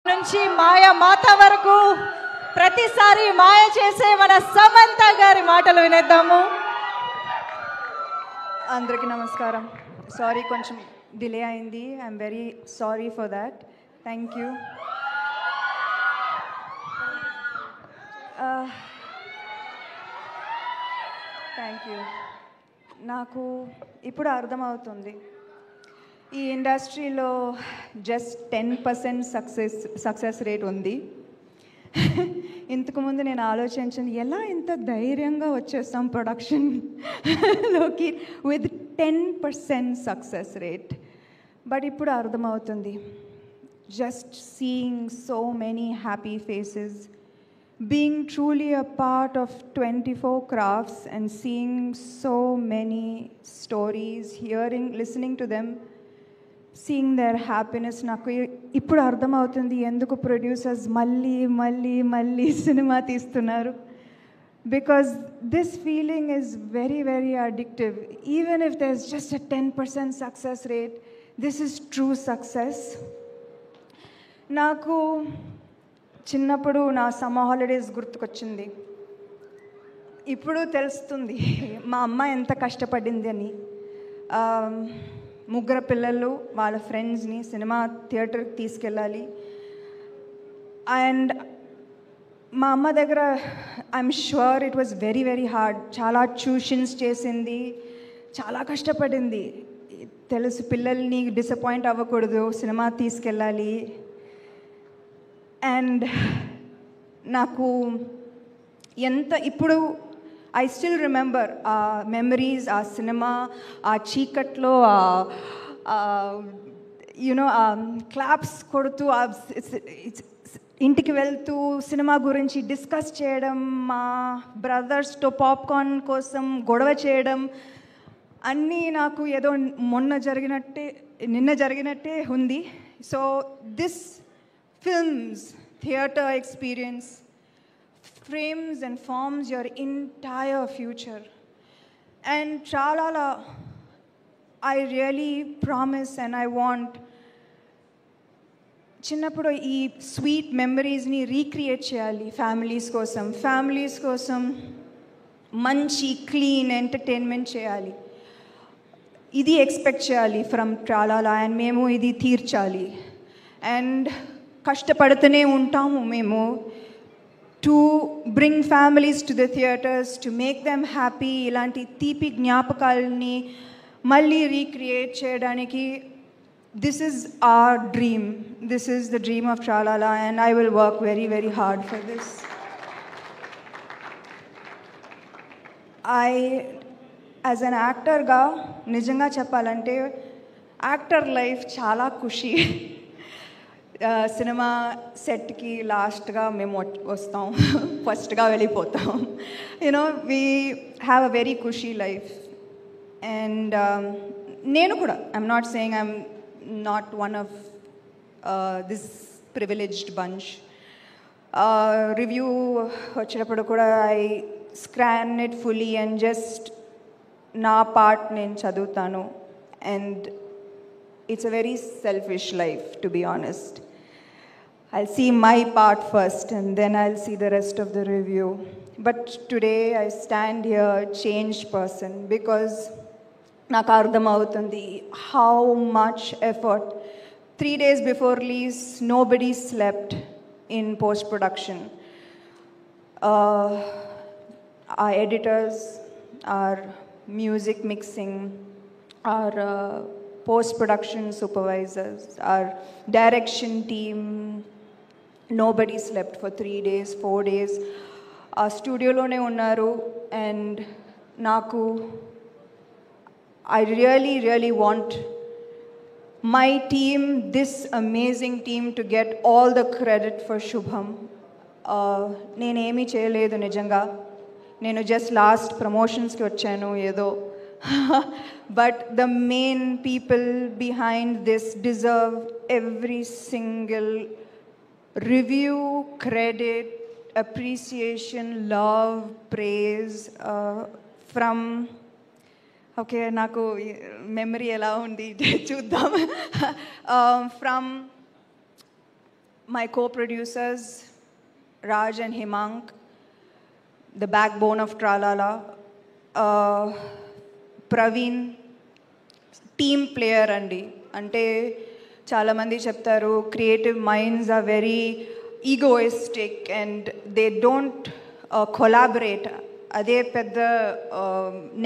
నుంచి మాయ మాత వరకు ప్రతిసారి మాయ చేసే మన సమంత గారి మాటలు వినేద్దాము. అందరికీ నమస్కారం. సారీ కొంచెం డిలే అయింది. I'm very sorry for that. Thank you. Thank you. నాకు ఇప్పుడు అర్థమవుతుంది ఈ ఇండస్ట్రీలో జస్ట్ 10% సక్సెస్ రేట్ ఉంది. ఇంతకుముందు నేను ఆలోచించింది ఎలా ఇంత ధైర్యంగా వచ్చేస్తాం ప్రొడక్షన్లోకి విత్ 10% సక్సెస్ రేట్. బట్ ఇప్పుడు అర్థమవుతుంది, just seeing so many happy faces, being truly a part of 24 crafts and seeing so many stories, listening to them, seeing their happiness. నాకు ఇప్పుడు అర్థమవుతుంది ఎందుకు ప్రొడ్యూసర్స్ మళ్ళీ మళ్ళీ మళ్ళీ సినిమా తీస్తున్నారు. Because this feeling is very very addictive. Even if there is just a 10% success rate, this is true success. నాకు చిన్నప్పుడు నా సమ్మర్ హాలిడేస్ గుర్తుకొచ్చింది. ఇప్పుడు తెలుస్తుంది మా అమ్మ ఎంత కష్టపడింది అని. ముగ్గురు పిల్లలు వాళ్ళ ఫ్రెండ్స్ని సినిమా థియేటర్కి తీసుకెళ్ళాలి. అండ్ మా అమ్మ దగ్గర I'm sure it was very very hard. చాలా ట్యూషన్స్ చేసింది, చాలా కష్టపడింది. తెలుసు పిల్లల్ని డిసప్పాయింట్ అవ్వకూడదు, సినిమా తీసుకెళ్ళాలి. అండ్ నాకు ఎంత ఇప్పుడు ఐ స్టిల్ రిమెంబర్ ఆ మెమరీస్, ఆ సినిమా, ఆ చీకట్లో యూనో క్లాప్స్ కొడుతూ ఇంటికి వెళ్తూ సినిమా గురించి డిస్కస్ చేయడం, మా బ్రదర్స్తో పాప్కార్న్ కోసం గొడవ చేయడం అన్నీ నాకు ఏదో నిన్న జరిగినట్టే ఉంది. So this films, theatre experience frames and forms your entire future. And chalala, I really promise and I want చిన్నప్పుడు ఈ స్వీట్ మెమరీస్ని రీక్రియేట్ చేయాలి ఫ్యామిలీస్ కోసం మంచి క్లీన్ ఎంటర్టైన్మెంట్ చేయాలి. ఇది ఎక్స్పెక్ట్ చేయాలి ఫ్రమ్ ట్రాలాలా. అండ్ మేము ఇది తీర్చాలి. అండ్ కష్టపడుతూనే ఉంటాము మేము to bring families to the theatres, to make them happy. ఇలాంటి తీపి జ్ఞాపకాలని మళ్ళీ రీక్రియేట్ చేయడానికి this is our dream. This is the dream of Tralala and I will work very very hard for this. As an యాక్టర్గా నిజంగా చెప్పాలంటే actor life చాలా ఖుషి. Cinema సెట్కి లాస్ట్గా మేము వస్తాం, ఫస్ట్గా వెళ్ళిపోతాం. You know we have a very ఖుషీ లైఫ్. అండ్ నేను కూడా I'm not saying I'm not one of this privileged bunch. Review వచ్చినప్పుడు కూడా I scan it fully and just నా పార్ట్ నేను చదువుతాను. And it's a very selfish life, to be honest. I'll see my part first and then I'll see the rest of the review. But today I stand here a changed person because నాకు అర్థమవుతుంది how much effort. 3 days before release nobody slept in post production. Our editors, our music mixing, our post-production supervisors, our direction team, nobody slept for 3 days, 4 days. ఆ స్టూడియోలోనే ఉన్నారు. And నాకు I really want my team, this amazing team to get all the credit for శుభం. నేనేమీ చేయలేదు నిజంగా. నేను just last ప్రమోషన్స్కి వచ్చాను ఏదో. But the main people behind this deserve every single review, credit, appreciation, love, praise from okay నాకు memory ఎలా ఉంది చూద్దాం. From my co-producers, Raj and Himank, the backbone of Tralala, Praveen, team player andi. Ante చాలా మంది చెప్తారు creative minds are very egoistic and they don't collaborate. అదే పెద్ద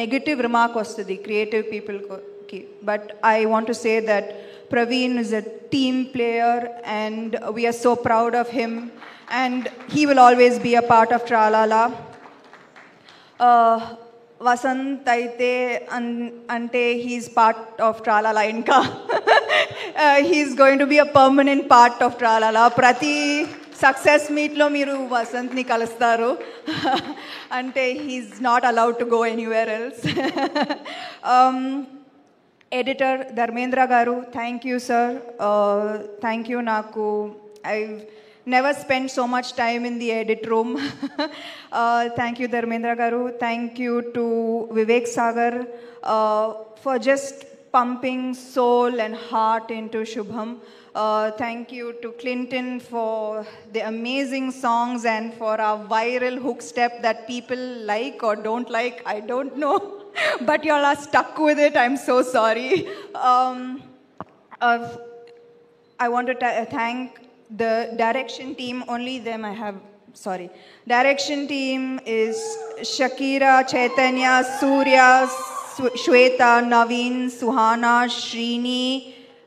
negative remark వస్తుంది క్రియేటివ్ పీపుల్కి. But I want to say that Praveen is a team player and we are so proud of him and he will always be a part of Tralala. Vasant aithe ante he's part of Tralala inka. He's going to be a permanent part of Tralala. Prati success meet lo మీరు వసంత్ని కలుస్తారు. అంటే he's not allowed to go anywhere else. Editor Dharmendra గారు, thank you sir. Thank you. నాకు I've never spent so much time in the edit room. Thank you Dharmendra గారు. Thank you to Vivek Sagar for just pumping soul and heart into Shubham. Thank you to Clinton for the amazing songs and for our viral hook step that people like or don't like. I don't know. But you all are stuck with it. I'm so sorry. I want to thank the direction team. Only them I have. Sorry. Direction team is Shakira, Chaitanya, Surya, Shweta, Naveen, Suhana, Srini.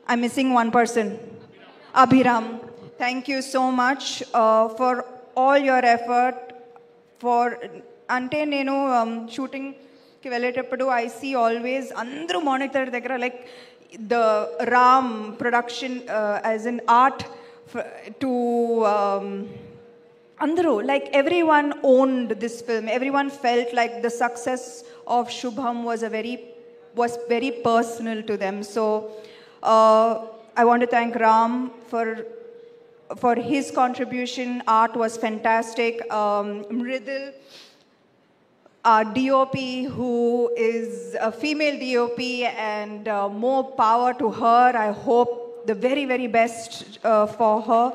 I'm missing one person. Abhiram. Thank you so much for all your effort. For ante nenu shooting ki velletappudu I see always andru monitor daggara like the Ram production as an art to andru like everyone owned this film. Everyone felt like the success of Shubham was very personal to them. So I want to thank Ram for his contribution. Art was fantastic. Mridil, our DOP, who is a female DOP, and more power to her. I hope the very, very best for her.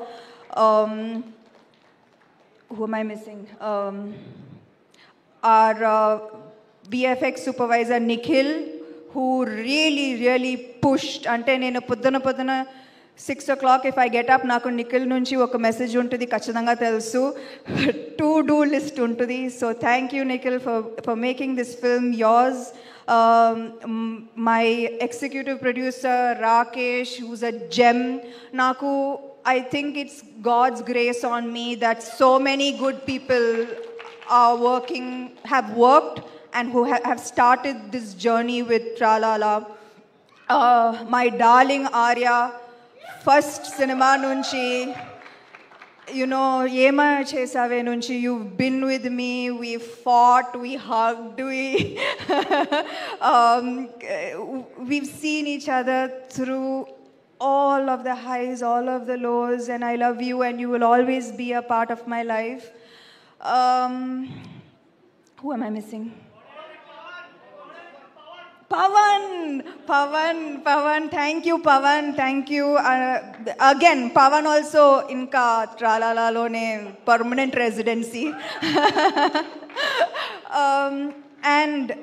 Who am I missing? Our VFX supervisor, Nikhil, who really pushed. Ante nenu poddana 6 o'clock if I get up, naku Nikhil nunchi oka message untudi kachadanga telusu. To-do list untudi. So thank you Nikhil for making this film yours. My executive producer Rakesh, who's a gem. Naku I think it's God's grace on me that so many good people have worked and who have started this journey with Tralala. My darling Arya, first cinema nunchi, you know, Yema Chesave nunchi, you've been with me, we fought, we hugged, we've seen each other through all of the highs, all of the lows, and I love you and you will always be a part of my life. Who am I missing? Pawan, thank you Pawan, thank you. Again, Pawan also inka Tralala lone permanent residency. And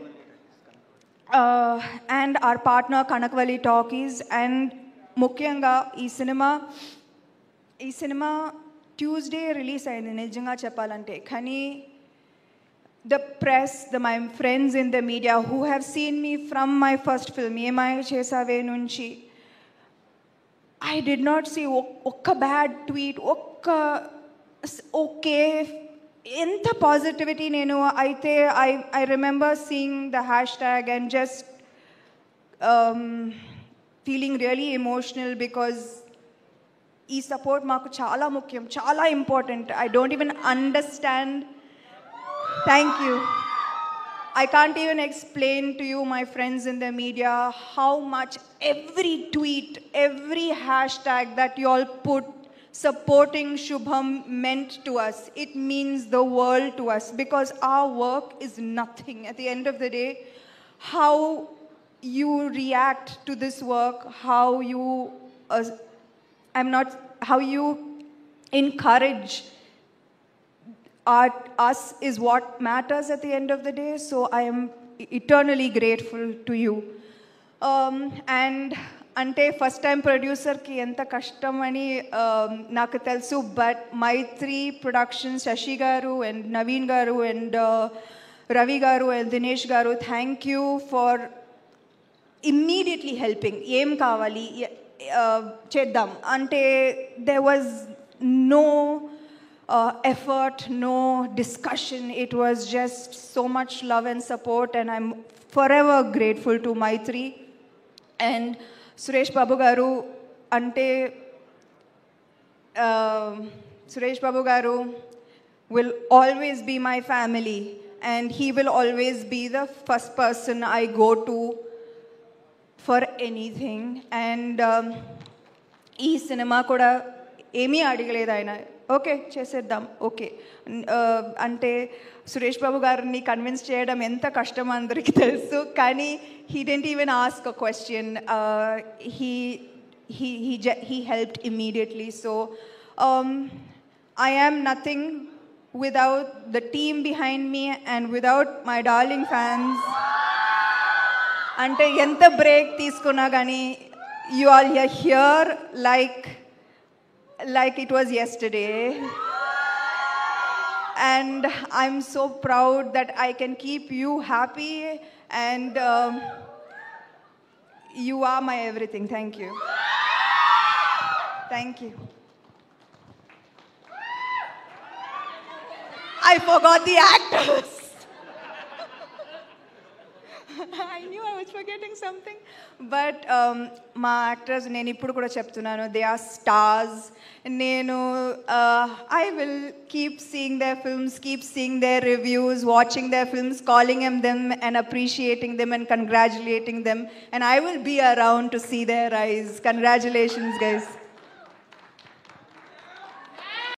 our partner Kanakvali Talkies, and ముఖ్యంగా ఈ cinema Tuesday release అయింది నిజంగా చెప్పాలంటే. కానీ the press, my friends in the media who have seen me from my first film, Yemai Chesave nunchi, I did not see okka bad tweet, okka okay, enta positivity nenu aithe. I remember seeing the hashtag and just feeling really emotional because ee support maaku chala mukyam, chala important. I don't even understand. Thank you. I can't even explain to you, my friends in the media, how much every tweet, every hashtag that you all put supporting Shubham meant to us. It means the world to us because our work is nothing. At the end of the day, how you react to this work, how you encourage us is what matters at the end of the day. So I am eternally grateful to you. And అంటే first time ప్రొడ్యూసర్కి ఎంత కష్టం అని నాకు తెలుసు, but Mythri productions Shashi గారు and Naveen గారు and Ravi గారు అండ్ దినేష్ గారు, thank you for immediately helping. ఏం కావాలి చేద్దాం అంటే there was no effort, no discussion. It was just so much love and support, and I'm forever grateful to Maitri. And Suresh Babu garu ante Suresh Babu garu will always be my family, and he will always be the first person I go to for anything. And ఈ cinema కూడా ఏమీ అడగలేదు ఆయన, okay చేసేద్దాం okay అంటే సురేష్ బాబు గారిని convince చేయడం ఎంత కష్టం అందరికీ తెలుసు, కానీ he didn't even ask a question. He helped immediately. So I am nothing without the team behind me and without my darling fans. అంటే ఎంత బ్రేక్ తీసుకున్నా కానీ you all are here like it was yesterday. And I'm so proud that I can keep you happy, and you are my everything. Thank you. Thank you. I forgot the actors. I knew I was forgetting something. But మా actors నేను ఇప్పుడు కూడా చెప్తున్నాను, they are stars. నేను I will keep seeing their films, keep seeing their reviews, watching their films, calling them and appreciating them and congratulating them. And I will be around to see their eyes. Congratulations, guys.